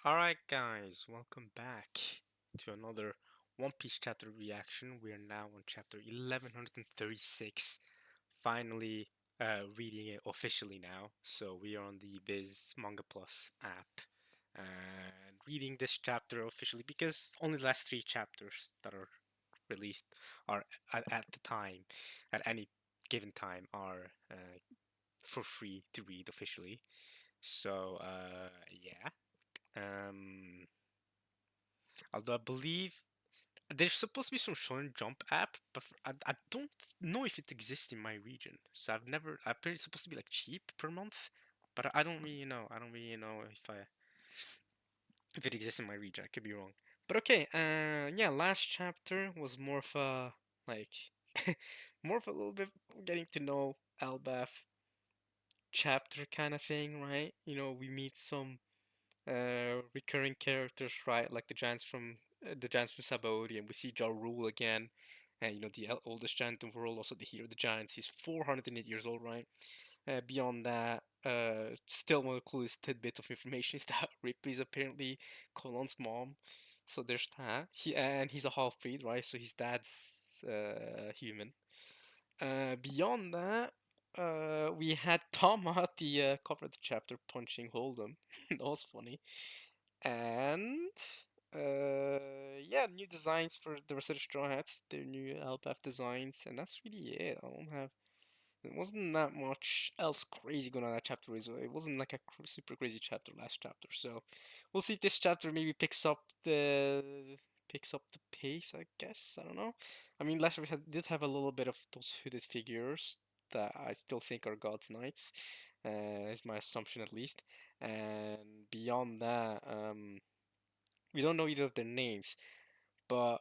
Alright, guys, welcome back to another One Piece chapter reaction. We are now on chapter 1136. Finally, reading it officially now. So, we are on the Viz Manga Plus app and reading this chapter officially because only the last three chapters that are released are at the time, at any given time, are for free to read officially. So, yeah. Um, Although I believe there's supposed to be some Shonen Jump app, but I don't know if it exists in my region. So I've never. I apparently it's supposed to be like cheap per month, but I don't really know. I don't really know if it exists in my region. I could be wrong. But okay. Yeah. Last chapter was more of a like more of a little bit getting to know Elbaf chapter kind of thing, right? We meet some recurring characters, right? Like the giants from Sabaody, and we see Ja Rule again, and the oldest giant in the world, also the hero of the giants. He's 408 years old, right? Beyond that, still one of the coolest tidbits of information is that Ripley's apparently Colon's mom. So there's that. He's a half breed, right? So his dad's human. Beyond that, we had Tom at the cover of the chapter punching Hold'em. That was funny. And yeah, new designs for the rest of the Straw Hats, their new LPAF designs, and that's really it. I don't have. There wasn't that much else crazy going on in that chapter as well. It wasn't like a super crazy chapter last chapter. So we'll see if this chapter maybe picks up the pace. I guess I don't know. I mean, last we did have a little bit of those hooded figures that I still think are God's Knights. Is my assumption at least. And beyond that, we don't know either of their names, but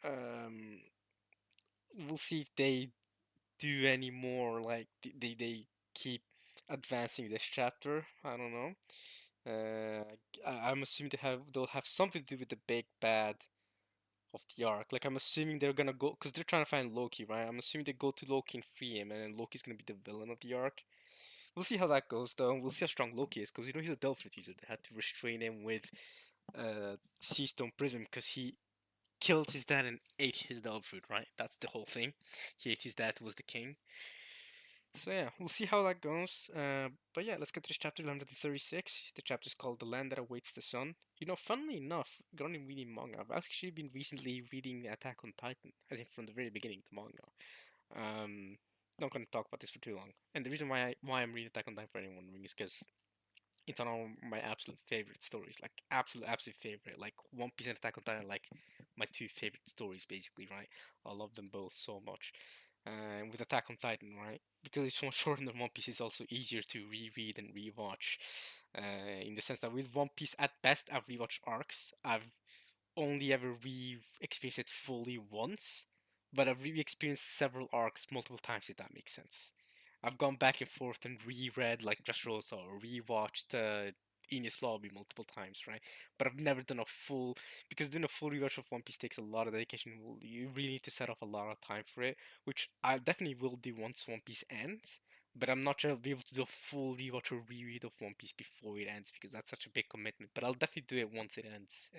um, we'll see if they do any more. Like they keep advancing this chapter. I don't know. I'm assuming they'll have something to do with the big bad of the arc. Like I'm assuming they're gonna go because they're trying to find Loki, right? I'm assuming they go to Loki and free him, and then Loki's gonna be the villain of the arc. We'll see how that goes, though. We'll see how strong Loki is, because he's a Delphoid user. They had to restrain him with Sea Stone Prism because he killed his dad and ate his dog food, right? That's the whole thing. He ate his dad who was the king. So yeah, we'll see how that goes. But yeah, let's get to this chapter 136. The chapter is called "The Land That Awaits the Sun." Funnily enough, regarding reading manga, I've actually been recently reading Attack on Titan, as in from the very beginning of the manga. Not gonna talk about this for too long. And the reason why I'm reading Attack on Titan for anyone is because it's one of my absolute favorite stories, like absolute favorite. Like One Piece and Attack on Titan, are like my two favorite stories, basically, right? I love them both so much. And with Attack on Titan, right? Because it's so much shorter than One Piece, it's also easier to reread and rewatch. In the sense that with One Piece, at best, I've rewatched arcs. I've only ever re-experienced it fully once, but I've re-experienced several arcs multiple times, if that makes sense. I've gone back and forth and reread like Dressrosa or rewatched Enies Lobby multiple times, right? But I've never done a full because doing a full rewatch of One Piece takes a lot of dedication. You really need to set off a lot of time for it, which I definitely will do once One Piece ends. But I'm not sure I'll be able to do a full rewatch or reread of One Piece before it ends because that's such a big commitment. But I'll definitely do it once it ends.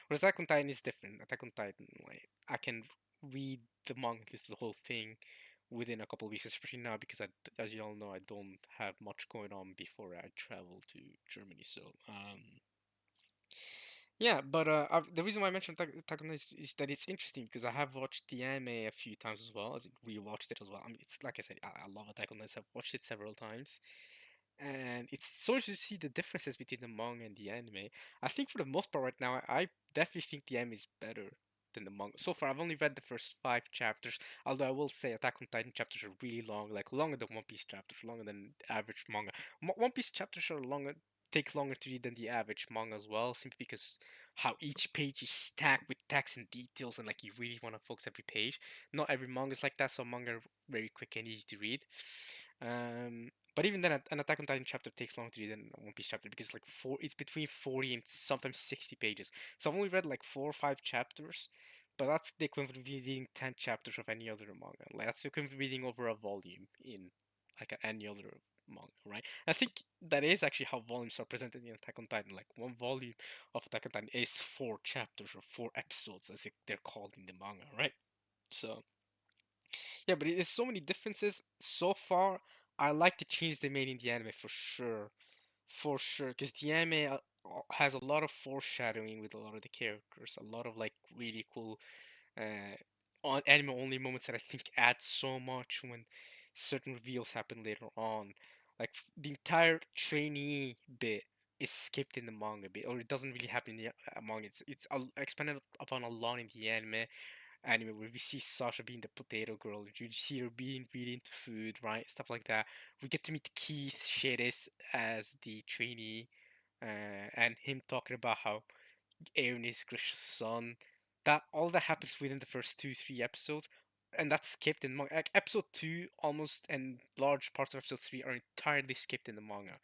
Whereas Attack on Titan is different. Attack on Titan, like I can read the manga, at least the whole thing, within a couple of weeks, especially now because as you all know, I don't have much going on before I travel to Germany. So, yeah, but the reason why I mentioned Attack on Titan is that it's interesting because I have watched the anime a few times as well, as in rewatched it as well. I mean, it's like I said, I love Attack on Titan. So I've watched it several times, and it's so interesting to see the differences between the manga and the anime. I think for the most part right now, I definitely think the anime is better than the manga. So far, I've only read the first five chapters, although I will say Attack on Titan chapters are really long, like longer than One Piece chapters, longer than average manga. One Piece chapters are longer, take longer to read than the average manga as well, simply because how each page is stacked with text and details, and like you really want to focus every page. Not every manga is like that, so manga are very quick and easy to read. But even then, an Attack on Titan chapter takes longer to read than a One Piece chapter because it's between 40 and sometimes 60 pages. So I've only read like 4 or 5 chapters, but that's the equivalent of reading 10 chapters of any other manga. Like that's the equivalent of reading over a volume in like any other manga, right? I think that is actually how volumes are presented in Attack on Titan. Like one volume of Attack on Titan is 4 chapters or 4 episodes, as they're called in the manga, right? So yeah, but there's so many differences so far. I like the change they made in the anime for sure, because the anime has a lot of foreshadowing with a lot of the characters, a lot of like really cool on anime only moments that I think add so much when certain reveals happen later on. Like the entire trainee bit is skipped in the manga bit, or it doesn't really happen in the manga. It's expanded upon a lot in the anime where we see Sasha being the potato girl, you see her being really into food, right? Stuff like that. We get to meet Keith Shedes as the trainee, and him talking about how Aaron is Grish's son. That all that happens within the first 2-3 episodes, and that's skipped in manga. Like episode 2, almost, and large parts of episode 3 are entirely skipped in the manga.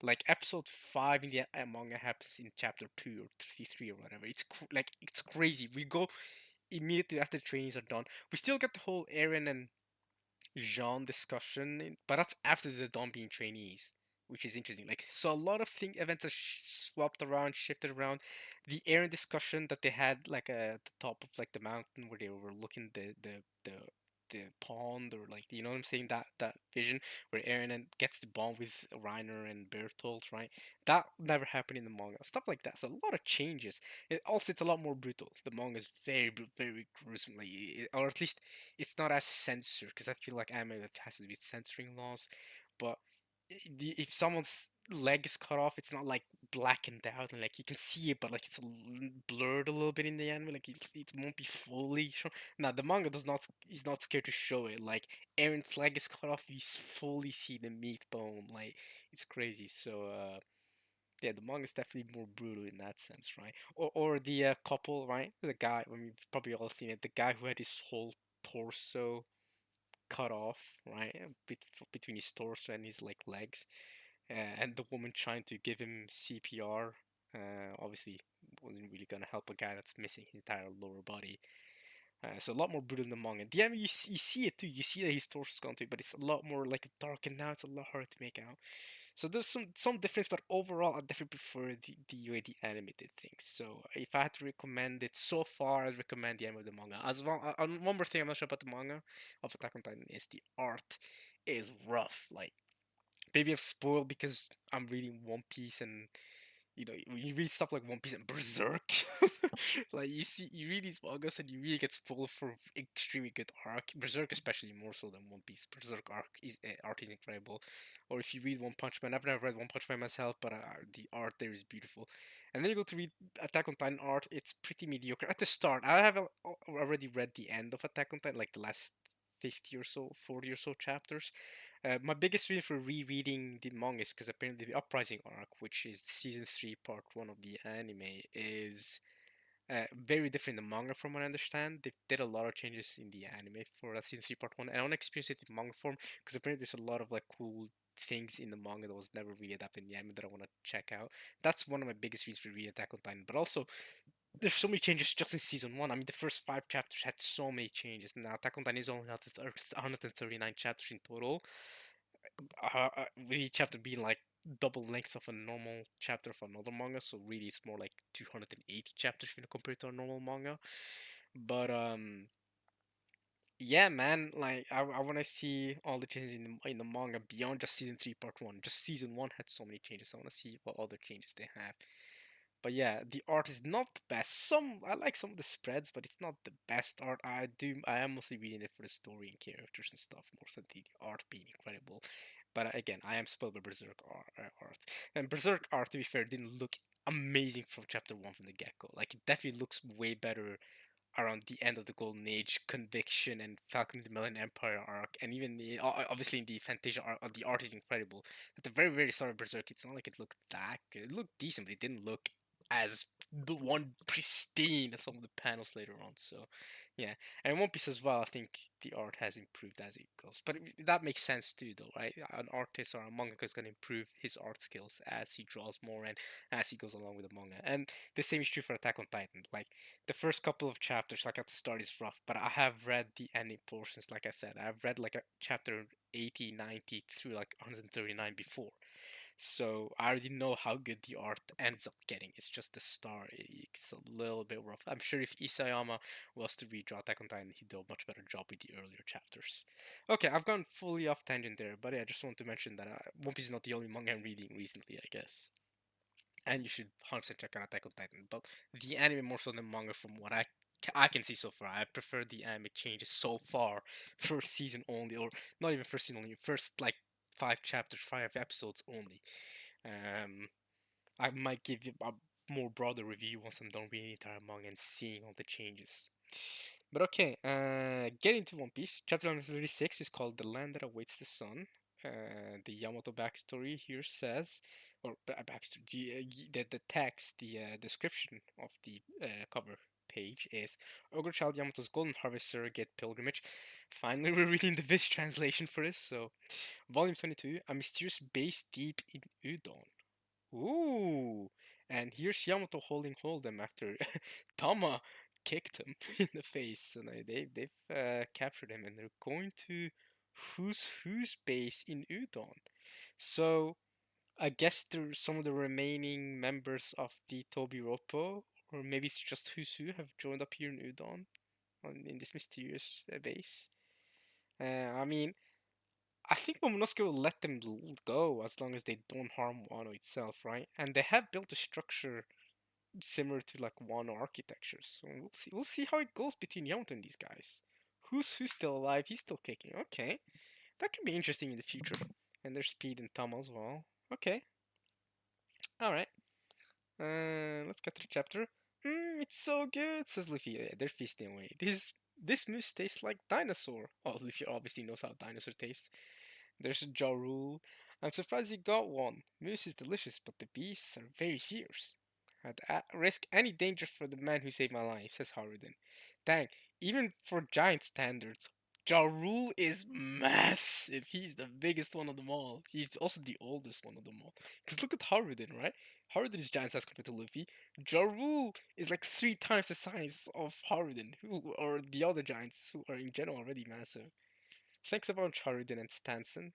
Like episode 5 in the manga happens in chapter 2 or 3 or whatever. It's crazy. We go immediately after the trainings are done. We still get the whole Aaron and Jean discussion, but that's after the Dawn being trainees, which is interesting. Like, so a lot of events are swapped around, shifted around. The Aaron discussion that they had, like at the top of like the mountain where they were looking the pond, or like, you know what I'm saying, that vision where Aaron and gets the bond with Reiner and Bertolt, right? That never happened in the manga. Stuff like that. So a lot of changes. It's a lot more brutal. The manga is very gruesome, like, or at least it's not as censored, because I feel like anime that has to be censoring laws. But if someone's leg is cut off, it's not like blackened out and like you can see it, but like it's blurred a little bit in the anime. Like it won't be fully shown. Now the manga does not is not scared to show it. Like Aaron's leg is cut off, you fully see the meat bone. Like it's crazy. So yeah, the manga is definitely more brutal in that sense, right? Or the couple, right? The guy, I mean, you've probably all seen it. The guy who had his whole torso cut off, right, between his torso and his like legs, and the woman trying to give him CPR. Obviously, wasn't really gonna help a guy that's missing his entire lower body. So a lot more brutal in the manga. The anime, you see it too. You see that his torso's gone too, but it's a lot more like darkened now. It's a lot harder to make out. So there's some difference, but overall, I definitely prefer the way the anime did things. So if I had to recommend it so far, I'd recommend the anime or the manga. As well, one more thing I'm not sure about the manga of Attack on Titan is the art is rough. Like maybe I've spoiled because I'm reading One Piece, and when you read stuff like One Piece and Berserk, like you read these mangas and you really get spoiled for extremely good arc. Berserk especially more so than One Piece. Berserk art is incredible. Or if you read One Punch Man, I've never read One Punch Man myself, but the art there is beautiful. And then you go to read Attack on Titan art, it's pretty mediocre at the start. I have already read the end of Attack on Titan, like the last 50 or so, 40 or so chapters. My biggest reason for rereading the manga is because apparently the Uprising arc, which is season 3, part 1 of the anime, is very different in the manga from what I understand. They did a lot of changes in the anime for that season 3, part 1. I want to experience it in manga form because apparently there's a lot of like cool things in the manga that was never really adapted in the anime that I want to check out. That's one of my biggest reasons for reading Attack on Titan. But also, there's so many changes just in season 1. I mean, the first 5 chapters had so many changes. Now, Attack on Titan is only 139 chapters in total, with each chapter being like double length of a normal chapter of another manga. So really, it's more like 280 chapters when compared to a normal manga. But yeah, man, like I want to see all the changes in the manga beyond just season 3, part 1. Just season 1 had so many changes. I want to see what other changes they have. But yeah, the art is not the best. I like some of the spreads, but it's not the best art. I am mostly reading it for the story and characters and stuff, more so than the art being incredible. But again, I am spoiled by Berserk art. And Berserk art, to be fair, didn't look amazing from chapter 1 from the get-go. Like, it definitely looks way better around the end of the Golden Age, Conviction, and Falcon of the Millennium Empire arc, and even obviously in the Fantasia arc, the art is incredible. At the very start of Berserk, it's not like it looked that good. It looked decent, but it didn't look as the one pristine as some of the panels later on. So, yeah, and One Piece as well. I think the art has improved as it goes, but that makes sense too, though, right? An artist or a mangaka is going to improve his art skills as he draws more and as he goes along with the manga. And the same is true for Attack on Titan. Like the first couple of chapters, like at the start, is rough, but I have read the ending portions. Like I said, I've read like a chapter 80, 90 through like 139 before. So I already know how good the art ends up getting. It's just the start. It's a little bit rough. I'm sure if Isayama was to redraw Attack on Titan, he'd do a much better job with the earlier chapters. Okay, I've gone fully off tangent there, but yeah, I just want to mention that One Piece is not the only manga I'm reading recently, I guess. And you should 100% check out Attack on Titan. But the anime more so than manga, from what I can see so far. I prefer the anime changes so far. First season only, or not even first season only. First like 5 chapters, 5 episodes only. Um, I might give you a more broader review once I'm done reading the entire manga and seeing all the changes. But okay, getting to One Piece, chapter 136 is called "The Land That Awaits the Sun." The Yamato backstory here says, or backstory, the text, the description of the cover page is Ogre Child Yamato's Golden Harvest Surrogate Pilgrimage. Finally, we're reading the Viz translation for this. So, Volume 22, a mysterious base deep in Udon. Ooh, and here's Yamato holding Hold'em after Tama kicked him in the face. So now they've captured him and they're going to who's base in Udon. So I guess there's some of the remaining members of the Tobi Roppo, or maybe it's just Who's Who, have joined up here in Udon in this mysterious base. I mean, I think Momonosuke will let them go as long as they don't harm Wano itself, right? And they have built a structure similar to like Wano architecture, so we'll see. We'll see how it goes between Yamato and these guys. Who's still alive? He's still kicking. Okay, that could be interesting in the future. And there's Speed and Tom as well. Okay, all right. Let's get to the chapter. It's so good, says Luffy. Yeah, they're feasting away. This moose tastes like dinosaur. Oh, Luffy obviously knows how dinosaur tastes. There's Ja Rule. I'm surprised he got one. Moose is delicious, but the beasts are very fierce. I'd risk any danger for the man who saved my life, says Haruden. Dang, even for giant standards, Ja Rule is massive. He's the biggest one of them all. He's also the oldest one of them all. Because look at Haruden, right? Haruden is giant size compared to Luffy. Ja Rule is like 3 times the size of Haruden, who or the other giants who are in general already massive. Thanks a bunch, Haruden and Stanson.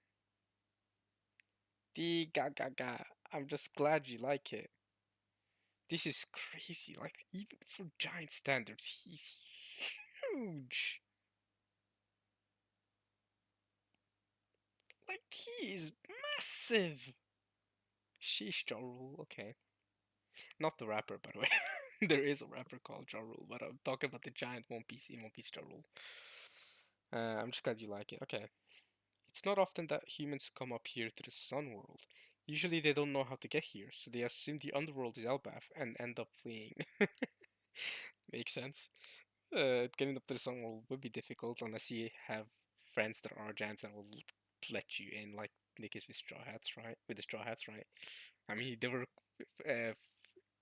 The ga ga ga. I'm just glad you like it. This is crazy. Like, even for giant standards, he's huge. Like, he is massive. Sheesh, Ja Rule. Okay. Not the rapper, by the way. There is a rapper called Ja Rule, but I'm talking about the giant One Piece in One Piece Ja Rule. I'm just glad you like it. Okay. It's not often that humans come up here to the Sun World. Usually they don't know how to get here, so they assume the underworld is Elbaf and end up fleeing. Makes sense. Getting up to the Sun World would be difficult unless you have friends that are giants that will let you in, like Nikki's with Straw Hats, right? With the Straw Hats, right? I mean,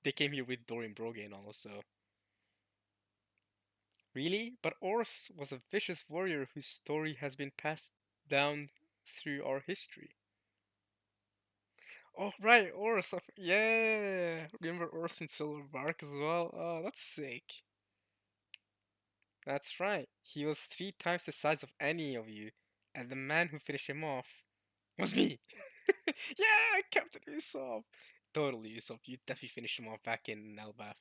they came here with Dorian Brogane also. Really? But Ors was a vicious warrior whose story has been passed down through our history. Oh, right, Ors. Yeah, remember Ors from Silver Bark as well? Oh, that's sick. That's right. He was 3 times the size of any of you, and the man who finished him off was me. Yeah, Captain Usopp. Totally, Usopp. You definitely finished him off back in Elbaf.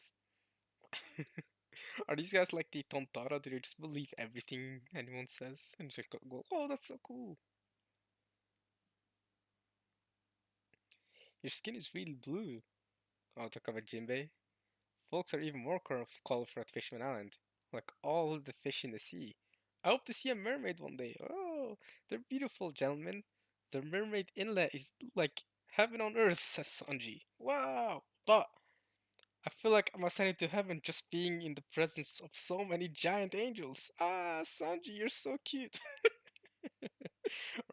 Are these guys like the Tontara? Do they just believe everything anyone says and just go, "Oh, that's so cool. Your skin is really blue." Oh, talk about Jinbei. Folks are even more colorful at Fishman Island, like all the fish in the sea. I hope to see a mermaid one day. Oh, they're beautiful, gentlemen. The mermaid inlet is like heaven on earth, says Sanji. Wow! But I feel like I'm ascending to heaven just being in the presence of so many giant angels. Ah, Sanji, you're so cute.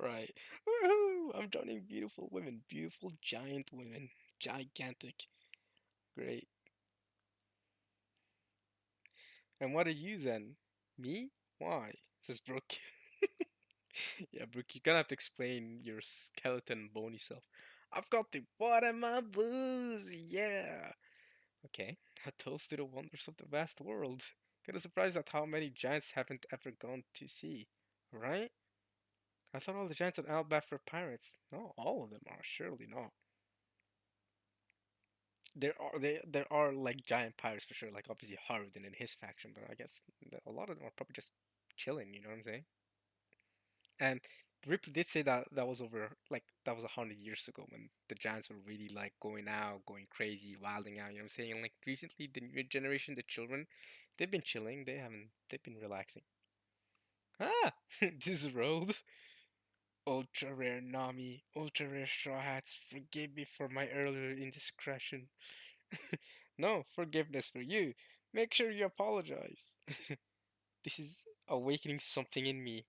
Right. Woohoo! I'm joining beautiful women. Beautiful giant women. Gigantic. Great. And what are you then? Me? Why? Says Brooke. Yeah, Brooke, you're gonna have to explain your skeleton bony self. I've got the watermelon blues, yeah. Okay, a toast to the wonders of the vast world. Kinda surprised at how many giants haven't ever gone to sea, right? I thought all the giants at Albath were pirates. No, all of them are, surely not. There are like giant pirates for sure, like obviously Haruden and his faction, but I guess a lot of them are probably just chilling, you know what I'm saying? And Ripley did say that that was over, like that was 100 years ago when the giants were really like going out, going crazy, wilding out. You know what I'm saying? And like recently, the new generation, the children, they've been chilling. They've been relaxing. Ah, this road. Ultra rare Nami, ultra rare Straw Hats. Forgive me for my earlier indiscretion. No forgiveness for you. Make sure you apologize. This is awakening something in me.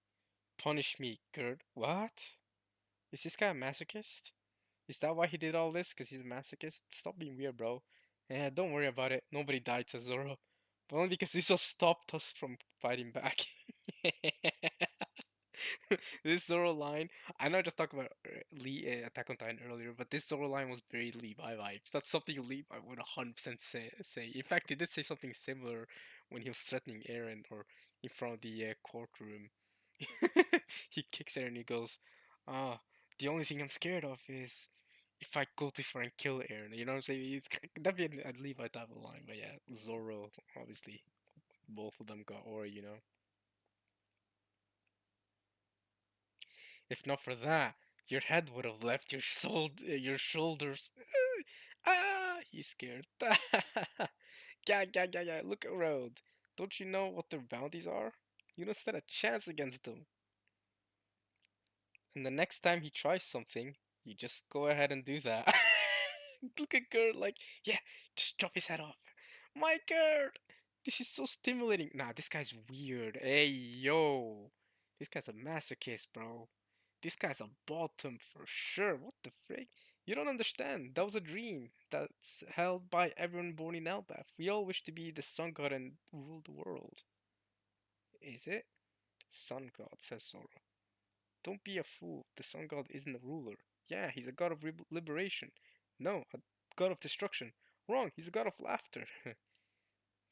Punish me, Gert. What? Is this guy a masochist? Is that why he did all this? Because he's a masochist? Stop being weird, bro. Yeah, don't worry about it. Nobody died, says Zoro. But only because Usopp stopped us from fighting back. This Zoro line, I know I just talked about Attack on Titan earlier, but this Zoro line was very Levi vibes. That's something Levi would 100% say. In fact, he did say something similar when he was threatening Eren or in front of the courtroom. He kicks Eren and he goes, "Ah, the only thing I'm scared of is if I go too far and kill Eren." You know what I'm saying? That'd be a Levi type of line, but yeah, Zoro, obviously, both of them got Ori, you know. If not for that, your head would have left your shoulders. Ah, he's scared. Yeah. Look around. Don't you know what their bounties are? You don't stand a chance against them. And the next time he tries something, you just go ahead and do that. Look at Gert like, yeah, just chop his head off. My Gert! This is so stimulating. Nah, this guy's weird. Hey, yo. This guy's a masochist, bro. This guy's a bottom for sure. What the frick? You don't understand. That was a dream that's held by everyone born in Elbaf. We all wish to be the sun god and rule the world. Is it? Sun god, says Zoro. Don't be a fool. The sun god isn't a ruler. Yeah, he's a god of liberation. No, a god of destruction. Wrong, he's a god of laughter.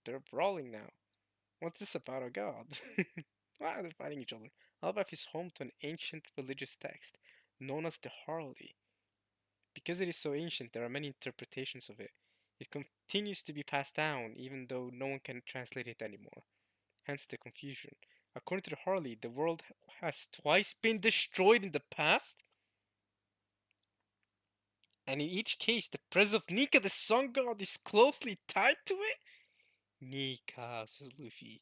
They're brawling now. What's this about a god? Why are they fighting each other? Elbaf is home to an ancient religious text known as the Harley. Because it is so ancient, there are many interpretations of it. It continues to be passed down, even though no one can translate it anymore. Hence the confusion. According to the Harley, the world has twice been destroyed in the past, and in each case, the presence of Nika, the sun god, is closely tied to it? Nika, says Luffy.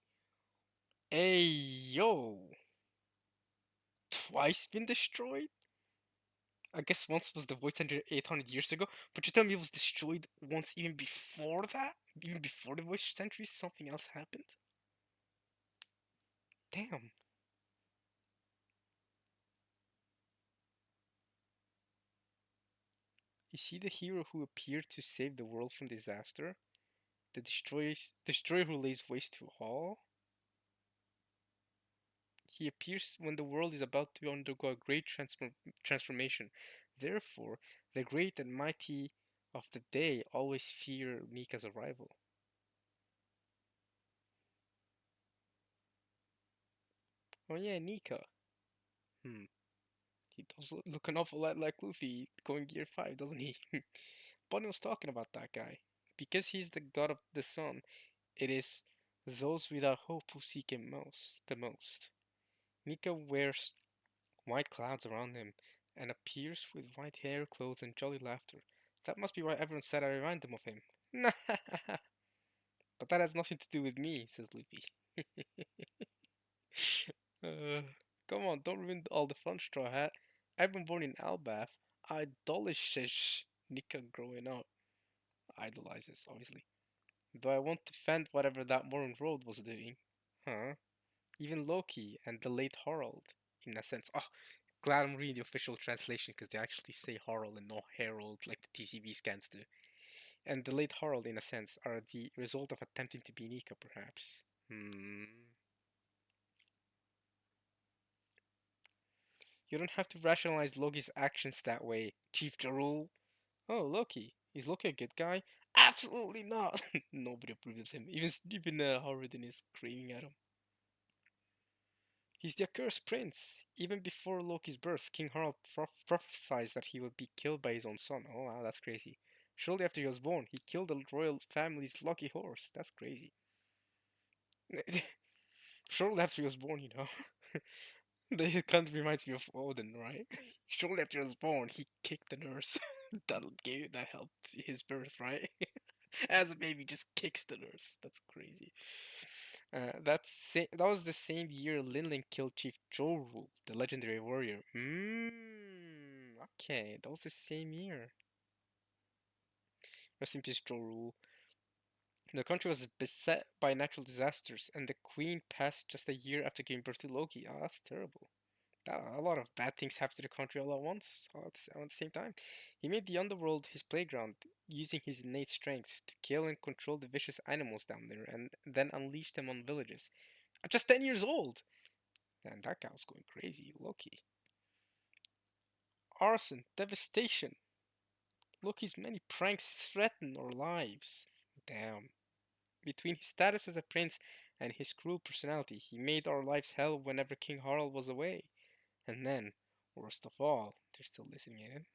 Hey, yo! Twice been destroyed? I guess once was the voice center 800 years ago, but you tell me it was destroyed once even before that? Even before the voice century, something else happened? Damn. Is he the hero who appeared to save the world from disaster? The destroyer who lays waste to all? He appears when the world is about to undergo a great transformation. Therefore, the great and mighty of the day always fear Nika's arrival. Oh yeah, Nika. Hmm. He does look an awful lot like Luffy going Gear 5, doesn't he? Bonnie was talking about that guy. Because he's the god of the sun, it is those without hope who seek him the most. Nika wears white clouds around him and appears with white hair, clothes, and jolly laughter. That must be why everyone said I remind them of him. But that has nothing to do with me, says Luffy. uh, Come on, don't ruin all the fun, Straw Hat. I've been born in Albath. Idolishes Nika growing up. Idolizes, obviously. Though I won't defend whatever that Moron Road was doing. Huh? Even Loki and the late Harald, in a sense. Oh, glad I'm reading the official translation because they actually say Harald and not Harold like the TCB scans do. And the late Harald, in a sense, are the result of attempting to be Nika, perhaps. Hmm. You don't have to rationalize Loki's actions that way, Chief Jarul. Oh, Loki. Is Loki a good guy? Absolutely not. Nobody approves of him. Even Howardin is screaming at him. He's the accursed prince. Even before Loki's birth, King Harald prophesied that he would be killed by his own son. Oh wow, that's crazy. Shortly after he was born, he killed the royal family's lucky horse. That's crazy. Shortly after he was born, you know. It kind of reminds me of Odin, right? Shortly after he was born, he kicked the nurse that helped his birth, right? As a baby, just kicks the nurse. That's crazy. That was the same year Linling killed Chief Jorul, the legendary warrior. Okay, that was the same year. Rest in peace, Jorul. The country was beset by natural disasters, and the queen passed just a year after giving birth to Loki. Oh, that's terrible. A lot of bad things happened to the country all at once, all at the same time. He made the underworld his playground, using his innate strength to kill and control the vicious animals down there, and then unleash them on villages. At just 10 years old! And that guy was going crazy. Loki. Arson, devastation. Loki's many pranks threaten our lives. Damn. Between his status as a prince and his cruel personality, he made our lives hell whenever King Harald was away. And then, worst of all, they're still listening in.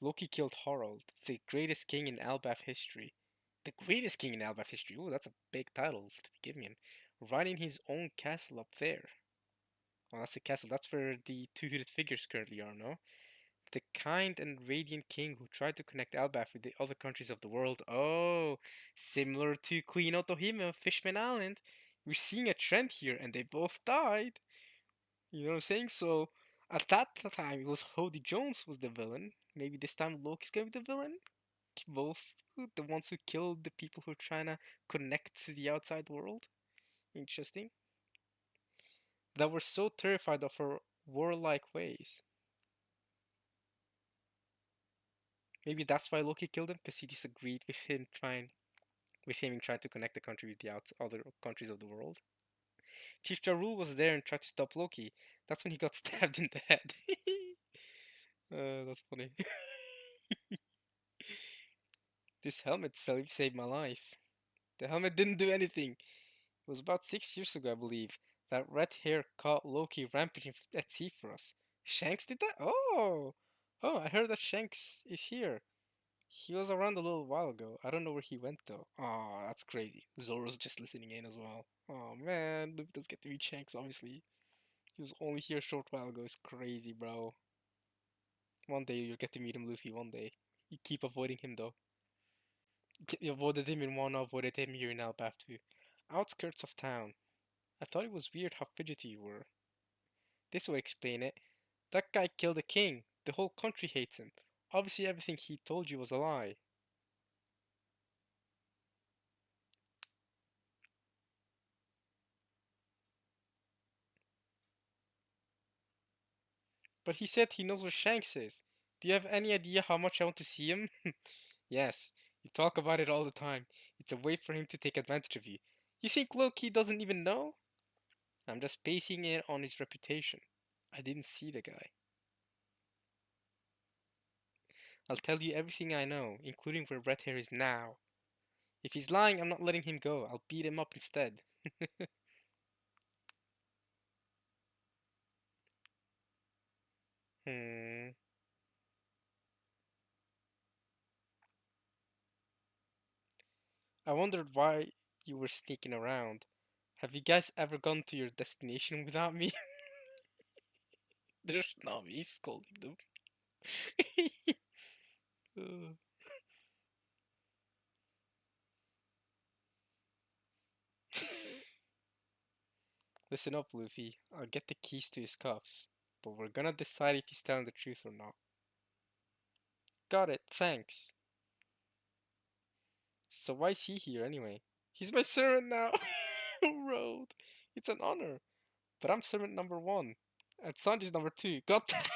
Loki killed Harald, the greatest king in Elbaf history. The greatest king in Elbaf history. Oh, that's a big title to be giving him. Right in his own castle up there. Oh, that's the castle. That's where the two-hooded figures currently are, no? The kind and radiant king who tried to connect Elbaf with the other countries of the world. Oh, similar to Queen Otohime of Fishman Island. We're seeing a trend here, and they both died. You know what I'm saying? So, at that time, it was Hody Jones was the villain. Maybe this time Loki's gonna be the villain? Both the ones who killed the people who are trying to connect to the outside world. Interesting. That were so terrified of her warlike ways. Maybe that's why Loki killed him, because he disagreed with him trying to connect the country with the other countries of the world. Chief Jarul was there and tried to stop Loki. That's when he got stabbed in the head. That's funny. This helmet saved my life. The helmet didn't do anything. It was about 6 years ago, I believe, that red hair caught Loki rampaging at sea for us. Shanks did that? Oh! Oh, I heard that Shanks is here. He was around a little while ago. I don't know where he went though. Oh, that's crazy. Zoro's just listening in as well. Oh man, Luffy does get to meet Shanks, obviously. He was only here a short while ago. It's crazy, bro. One day you'll get to meet him, Luffy, one day. You keep avoiding him though. You avoided him in Wano, avoided him here in Elbaf too. Outskirts of town. I thought it was weird how fidgety you were. This would explain it. That guy killed a king. The whole country hates him. Obviously everything he told you was a lie. But he said he knows where Shanks is. Do you have any idea how much I want to see him? Yes, you talk about it all the time. It's a way for him to take advantage of you. You think Loki doesn't even know? I'm just basing it on his reputation. I didn't see the guy. I'll tell you everything I know, including where Red Hair is now. If he's lying, I'm not letting him go. I'll beat him up instead. Hmm. I wondered why you were sneaking around. Have you guys ever gone to your destination without me? There's not me scolding them. Uh, Listen up, Luffy. I'll get the keys to his cuffs, but we're gonna decide if he's telling the truth or not. Got it, thanks. So why is he here anyway? He's my servant now! Road. It's an honor. But I'm servant number one. And Sanji's number two. Got that?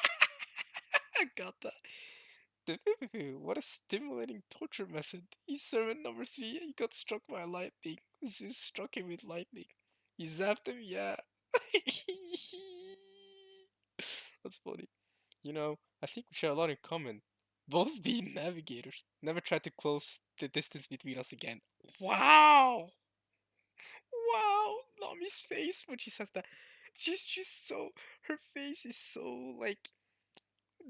Got that. The what a stimulating torture method. He's servant number three. He got struck by lightning. Zeus struck him with lightning. He zapped him, yeah. That's funny. You know, I think we share a lot in common. Both being navigators. Never tried to close the distance between us again. Wow! Wow! Nami's face when she says that. She's so her face is so like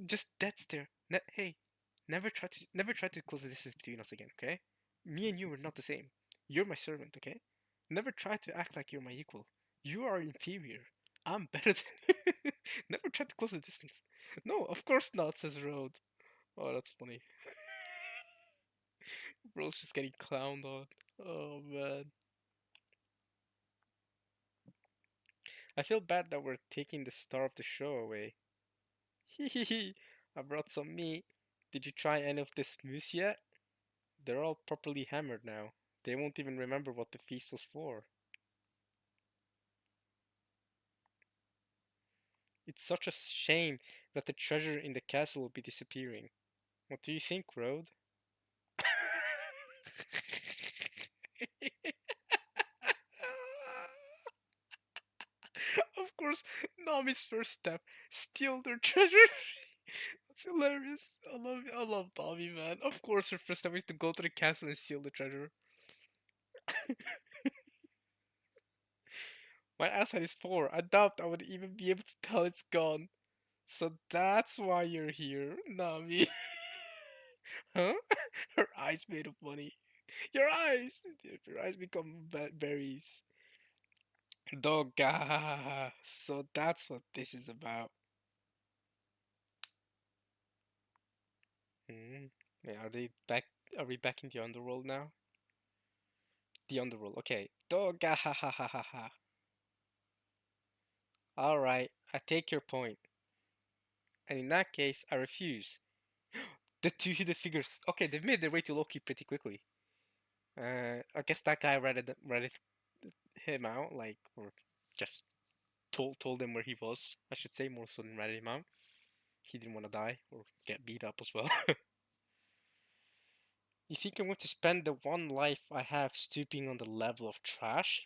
just dead stare. Hey, never try to close the distance between us again, okay? Me and you are not the same. You're my servant, okay? Never try to act like you're my equal. You are inferior. I'm better than you. Never try to close the distance. No, of course not, says Road. Oh, that's funny. Bro's just getting clowned on. Oh man. I feel bad that we're taking the star of the show away. Hee hee hee. I brought some meat. Did you try any of this mousse yet? They're all properly hammered now. They won't even remember what the feast was for. It's such a shame that the treasure in the castle will be disappearing. What do you think, Road? Of course, Nami's first step, steal their treasure. That's hilarious. I love Nami, man. Of course, her first step is to go to the castle and steal the treasure. My eyesight is poor. I doubt I would even be able to tell it's gone. So that's why you're here, Nami. Huh? Her eyes made of money. Your eyes! Your eyes become berries. Doga! So that's what this is about. Hmm. Yeah, are they back? Are we back in the underworld now? The underworld. Okay. Doga! Ha ha ha ha ha. Alright, I take your point. And in that case, I refuse. The two hidden figures. Okay, they've made their way to Loki pretty quickly. I guess that guy read him out, like, or just told him where he was. I should say more so than ratted him out. He didn't want to die or get beat up as well. You think I'm going to spend the one life I have stooping on the level of trash?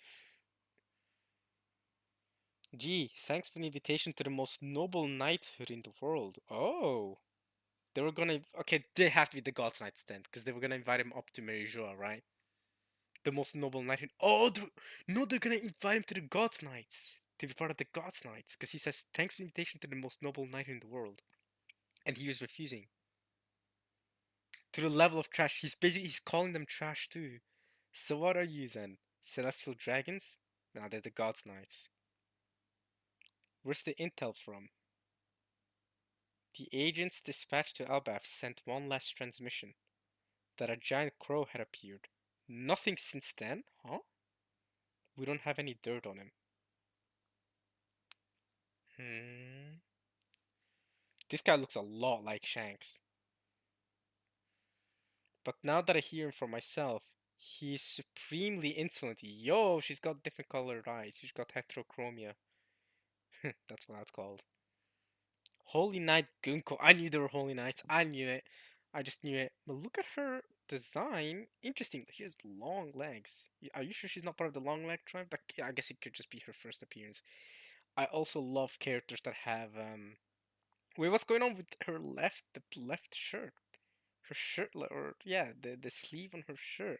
Gee, thanks for the invitation to the most noble knighthood in the world. Oh, they were gonna. Okay, they have to be the God's Knights then, because they were gonna invite him up to Merijoa, right? The most noble knighthood. Oh, no, they're gonna invite him to the God's Knights to be part of the God's Knights, because he says thanks for the invitation to the most noble knighthood in the world, and he was refusing. To the level of trash. He's calling them trash too. So what are you then? Celestial dragons? Nah, they're the God's Knights. Where's the intel from? The agents dispatched to Elbaf sent one last transmission that a giant crow had appeared. Nothing since then, huh? We don't have any dirt on him. Hmm. This guy looks a lot like Shanks. But now that I hear him for myself, he's supremely insolent. Yo, she's got different colored eyes. She's got heterochromia. That's what that's called. Holy Knight Gunko. I knew there were Holy Knights. I knew it. I just knew it. But look at her design. Interesting. She has long legs. Are you sure she's not part of the long leg tribe? But yeah, I guess it could just be her first appearance. I also love characters that have wait, what's going on with her left shirt? Her shirt or yeah, the sleeve on her shirt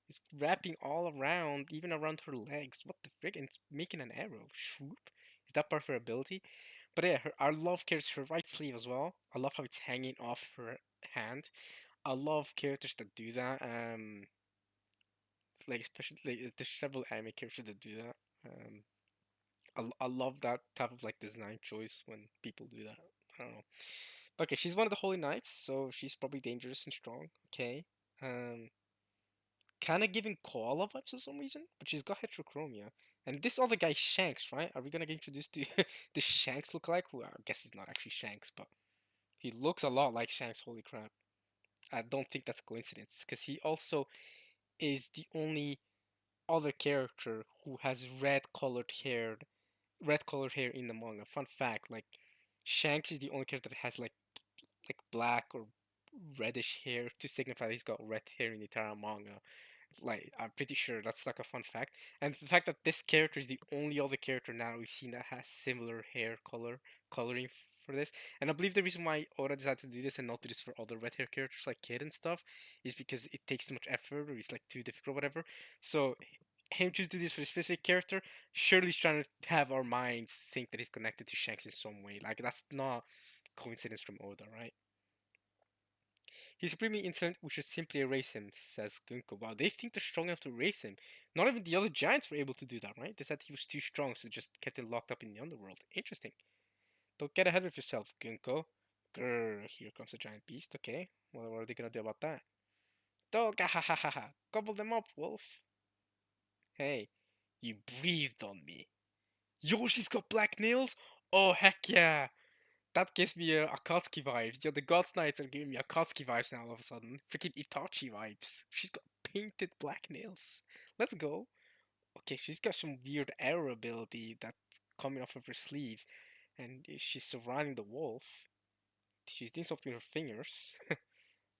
is wrapping all around, even around her legs. What the frick? And it's making an arrow. Swoop. Is that part of her ability? But yeah, I love characters her right sleeve as well. I love how it's hanging off her hand. I love characters that do that. Like especially like, there's several anime characters that do that. I love that type of like design choice when people do that. I don't know. Okay, she's one of the Holy Knights, so she's probably dangerous and strong. Okay. Um, kind of giving koala vibes for some reason, but she's got heterochromia. And this other guy Shanks, right? Are we gonna get introduced to the Shanks look like? Who I guess he's not actually Shanks, but he looks a lot like Shanks. Holy crap! I don't think that's a coincidence, because he also is the only other character who has red colored hair in the manga. Fun fact, like Shanks is the only character that has like black or reddish hair to signify he's got red hair in the entire manga. Like, I'm pretty sure that's like a fun fact. And the fact that this character is the only other character now we've seen that has similar hair coloring for this. And I believe the reason why Oda decided to do this and not do this for other red hair characters like Kid and stuff is because it takes too much effort or it's like too difficult or whatever. So him to do this for a specific character, surely he's trying to have our minds think that he's connected to Shanks in some way. Like, that's not coincidence from Oda, right? He's supremely insolent, we should simply erase him, says Gunko. Wow, they think they're strong enough to erase him. Not even the other giants were able to do that, right? They said he was too strong, so just kept him locked up in the underworld. Interesting. Don't get ahead of yourself, Gunko. Grrr, here comes a giant beast. Okay, well, what are they gonna do about that? Dog, ha ha ha ha. Gobble them up, wolf. Hey, you breathed on me. Yoshi's got black nails? Oh, heck yeah. That gives me Akatsuki vibes. Yo, the God's Knights are giving me Akatsuki vibes now all of a sudden. Freaking Itachi vibes. She's got painted black nails. Let's go. Okay, she's got some weird arrow ability that's coming off of her sleeves. And she's surrounding the wolf. She's doing something with her fingers.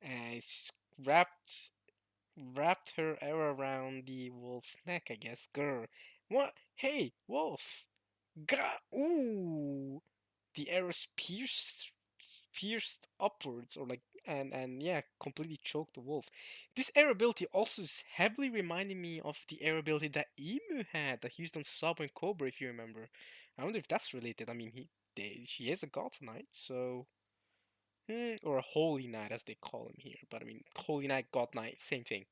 And she's wrapped her arrow around the wolf's neck, I guess. Grr. What? Hey, wolf! Gah! Ooh! The arrows pierced upwards or like and yeah, completely choked the wolf. This arrow ability also is heavily reminding me of the arrow ability that Emu had that he used on Sabo and Cobra, if you remember. I wonder if that's related. I mean, she is a god knight, so or a holy knight as they call him here. But I mean, holy knight, god knight, same thing.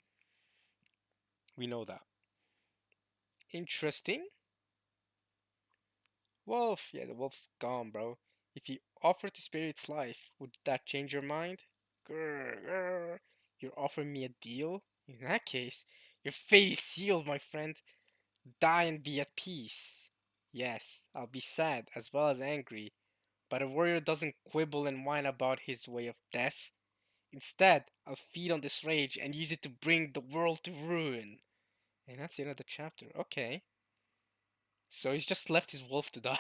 We know that. Interesting. Wolf, yeah, the wolf's gone, bro. If you offer to spare its life, would that change your mind? Grr, grr. You're offering me a deal? In that case, your fate is sealed, my friend. Die and be at peace. Yes, I'll be sad as well as angry, but a warrior doesn't quibble and whine about his way of death. Instead, I'll feed on this rage and use it to bring the world to ruin. And that's the end of the chapter. Okay. So he's just left his wolf to die.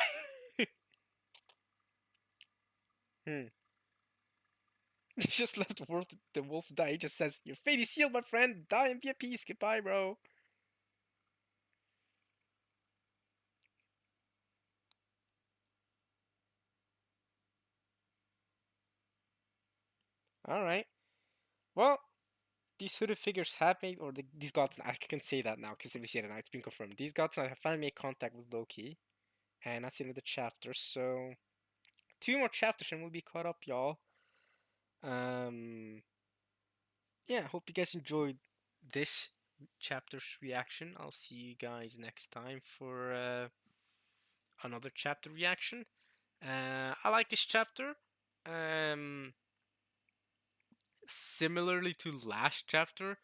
Hmm. He just left the wolf to die. He just says, "Your fate is sealed, my friend. Die and be at peace. Goodbye, bro." All right. Well, these hooded figures have made, or these gods. I can say that now because we see it now. It's been confirmed. These gods have finally made contact with Loki, and that's the end of the chapter. So, two more chapters and we'll be caught up, y'all. Um, yeah. Hope you guys enjoyed this chapter's reaction. I'll see you guys next time for another chapter reaction. I like this chapter. Um, Similarly to last chapter,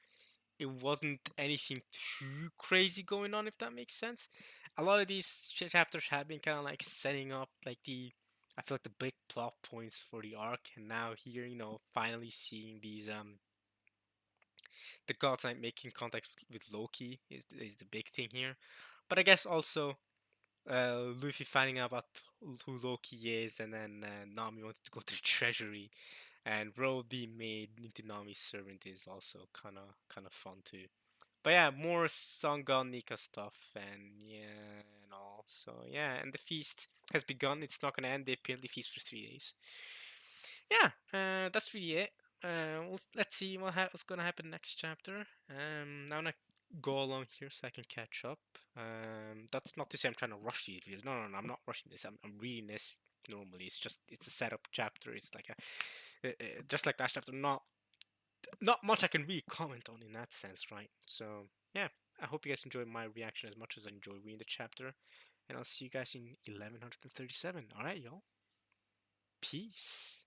it wasn't anything too crazy going on, if that makes sense. A lot of these chapters have been kind of like setting up like I feel like the big plot points for the arc, and now here, finally seeing these the gods like making contact with Loki is the big thing here. But I guess also Luffy finding out about who Loki is, and then Nami wanted to go to the treasury, and Ro being made into Nami's servant is also kind of fun too. But yeah, more Songon Nika stuff, and yeah, and all. So yeah, and the feast has begun. It's not gonna end. They apparently feast for 3 days. Yeah, that's really it. Let's see what's gonna happen next chapter. Now I'm gonna go along here so I can catch up. That's not to say I'm trying to rush these videos. No, no, no, I'm not rushing this. I'm reading this normally. It's a setup chapter. It's like just like last chapter. Not much I can really comment on in that sense, right? So yeah, I hope you guys enjoyed my reaction as much as I enjoyed reading the chapter, and I'll see you guys in 1137. All right, y'all. Peace.